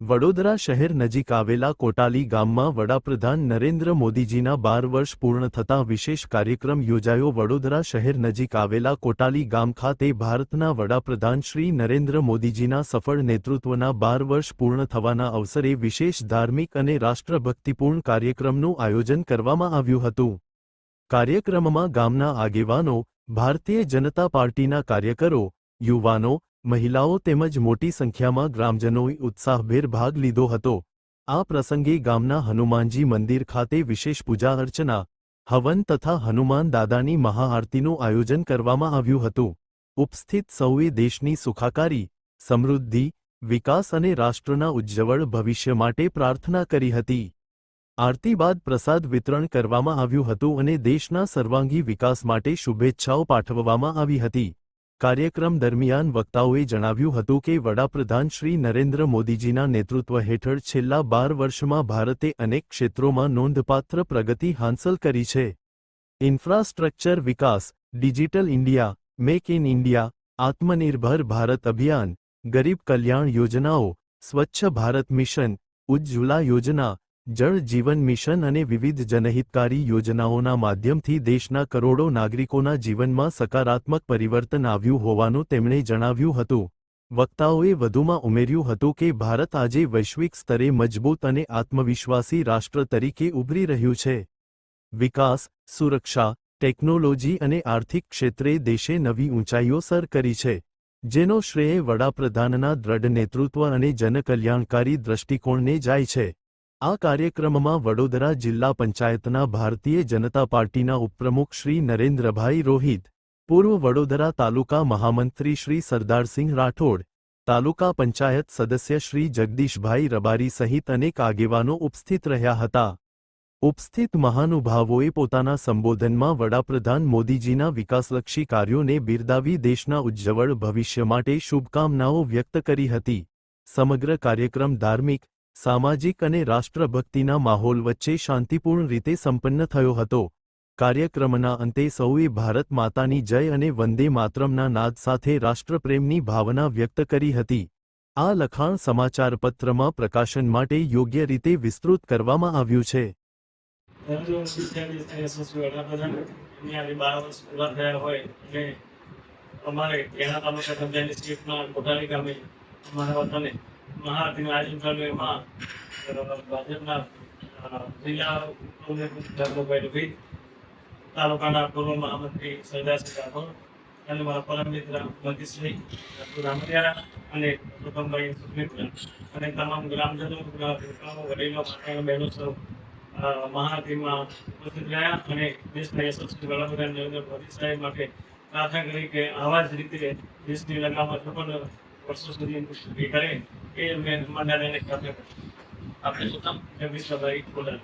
વડોદરા શહેર નજીક આવેલા કોટાલી ગામમાં વડાપ્રધાન નરેન્દ્ર મોદીજીના 12 વર્ષ પૂર્ણ થતાં વિશેષ કાર્યક્રમ યોજાયો. વડોદરા શહેર નજીક આવેલા કોટાલી ગામ ખાતે ભારતના વડાપ્રધાન શ્રી નરેન્દ્ર મોદીજીના સફળ નેતૃત્વના 12 વર્ષ પૂર્ણ થવાના અવસરે વિશેષ ધાર્મિક અને રાષ્ટ્રભક્તિપૂર્ણ કાર્યક્રમનું આયોજન કરવામાં આવ્યું હતું. કાર્યક્રમમાં ગામના આગેવાનો, ભારતીય જનતા પાર્ટીના કાર્યકરો, યુવાનો, મહિલાઓ તેમજ મોટી સંખ્યામાં ગ્રામજનોએ ઉત્સાહભેર ભાગ લીધો હતો. આ પ્રસંગે ગામના હનુમાનજી મંદિર ખાતે વિશેષ પૂજા અર્ચના, હવન તથા હનુમાન દાદાની મહાઆરતીનું આયોજન કરવામાં આવ્યું હતું. ઉપસ્થિત સૌએ દેશની સુખાકારી, સમૃદ્ધિ, વિકાસ અને રાષ્ટ્રના ઉજ્જવળ ભવિષ્ય માટે પ્રાર્થના કરી હતી. આરતી બાદ પ્રસાદ વિતરણ કરવામાં આવ્યું હતું અને દેશના સર્વાંગી વિકાસ માટે શુભેચ્છાઓ પાઠવવામાં આવી હતી. કાર્યક્રમ દરમિયાન વક્તાઓએ જણાવ્યું હતું કે વડાપ્રધાન શ્રી નરેન્દ્ર મોદીજીના નેતૃત્વ હેઠળ છેલ્લા 12 વર્ષમાં ભારતે અનેક ક્ષેત્રોમાં નોંધપાત્ર પ્રગતિ હાંસલ કરી છે. Infrastructure Vikas, digital India, make in India, આત્મનિર્ભર ભારત અભિયાન, ગરીબ કલ્યાણ યોજનાઓ, સ્વચ્છ ભારત મિશન, ઉજ્જવલા યોજના, જળ જીવન મિશન અને વિવિધ જનહિતકારી યોજનાઓના માધ્યમથી દેશના કરોડો નાગરિકોના જીવનમાં સકારાત્મક પરિવર્તન આવ્યું હોવાનું તેમણે જણાવ્યું હતું. વક્તાઓએ વધુમાં ઉમેર્યું હતું કે ભારત આજે વૈશ્વિક સ્તરે મજબૂત અને આત્મવિશ્વાસી રાષ્ટ્ર તરીકે ઉભરી રહ્યું છે. વિકાસ, સુરક્ષા, ટેકનોલોજી અને આર્થિક ક્ષેત્રે દેશે નવી ઊંચાઈઓ સર કરી છે, જેનો શ્રેય વડાપ્રધાનના દ્રઢ નેતૃત્વ અને જનકલ્યાણકારી દ્રષ્ટિકોણને જાય છે. આ કાર્યક્રમમાં વડોદરા જિલ્લા પંચાયતના ભારતીય જનતા પાર્ટીના ઉપપ્રમુખ શ્રી નરેન્દ્રભાઈ રોહિત, પૂર્વ વડોદરા તાલુકા મહામંત્રી શ્રી સરદારસિંહ રાઠોડ, તાલુકા પંચાયત સદસ્ય શ્રી જગદીશભાઈ રબારી સહિત અનેક આગેવાનો ઉપસ્થિત રહ્યા હતા. ઉપસ્થિત મહાનુભાવોએ પોતાના સંબોધનમાં વડાપ્રધાન મોદીજીના વિકાસલક્ષી કાર્યોને બિરદાવી દેશના ઉજ્જવળ ભવિષ્ય માટે શુભકામનાઓ વ્યક્ત કરી હતી. સમગ્ર કાર્યક્રમ ધાર્મિક, સામાજિક અને રાષ્ટ્રભક્તિના માહોલ વચ્ચે શાંતિપૂર્ણ રીતે સંપન્ન થયો હતો. કાર્યક્રમના અંતે સૌએ ભારત માતાની જય અને વંદે માતરમના નાદ સાથે રાષ્ટ્રપ્રેમની ભાવના વ્યક્ત કરી હતી. આ લખાણ સમાચારપત્રમાં પ્રકાશન માટે યોગ્ય રીતે વિસ્તૃત કરવામાં આવ્યું છે. મહાઆરતીનું આયોજન કર્યું. એમાં ભાજપના જિલ્લા ધર્મભાઈ રોહિત, તાલુકાના પૂર્વ મહામંત્રી સરદારસિંહ રાઠોડ અને મારા પરમ મિત્ર મંત્રીશ્રી રામડિયા અને ગૌતમભાઈ સુમિત્ર અને તમામ ગ્રામજનો, વડીલો, માતાઓ, બહેનો સૌ મહાઆરતીમાં ઉપસ્થિત રહ્યા અને દેશના યશસ્વી વડાપ્રધાન નરેન્દ્ર મોદી સાહેબ માટે પ્રાર્થના કરી કે આવા જ રીતે દેશની લગામત પણ વર્ષો સુધી કરે એ મેં મંડાને આપણે શું કામ જગદીશભાઈ બોલાવે.